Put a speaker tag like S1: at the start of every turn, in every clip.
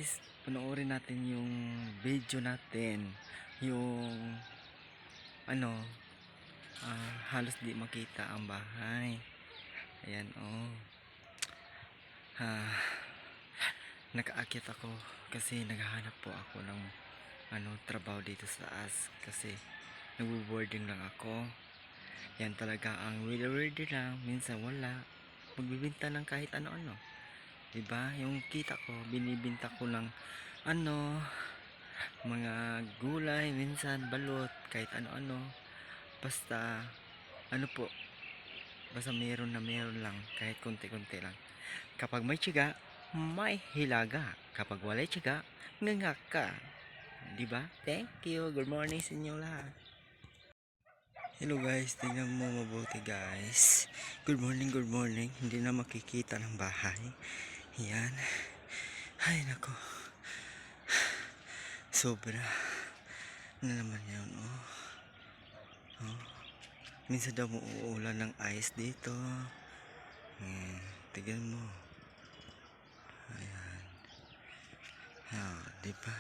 S1: guys, panoorin natin yung video natin. Yung ano, halos di makita ang bahay. Ayan oh. Ah, Nakaakit ako kasi naghahanap po ako ng trabaho dito sa taas kasi nagbo-boarding lang ako. Yan talaga ang weird lang, minsan wala. Magbibenta ng kahit ano-ano. 'Di ba? Yung kita ko, binibenta ko ng ano, mga gulay, minsan balot, kahit ano-ano. Basta ano po, basta meron lang, kahit konti-konti lang. Kapag may tiyaga, may hilaga. Kapag wala tiyaga, nganga ka. 'Di ba? Thank you. Good morning sa inyo lahat. Hello guys, tingnan mo mabuti guys. Good morning, good morning. Hindi na makikita ng bahay. Yan. Ay nako. Sobra. Ano naman yan, oh. Oh. Minsan daw uulan ng ice dito. Tignan mo. Ayan. Diba?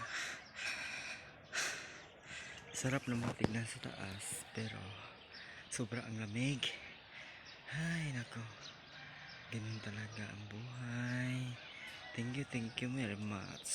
S1: Sarap naman tignan sa taas. Pero, sobra ang lamig. Ay, nako. Ganun talaga ang buhay. Thank you very much.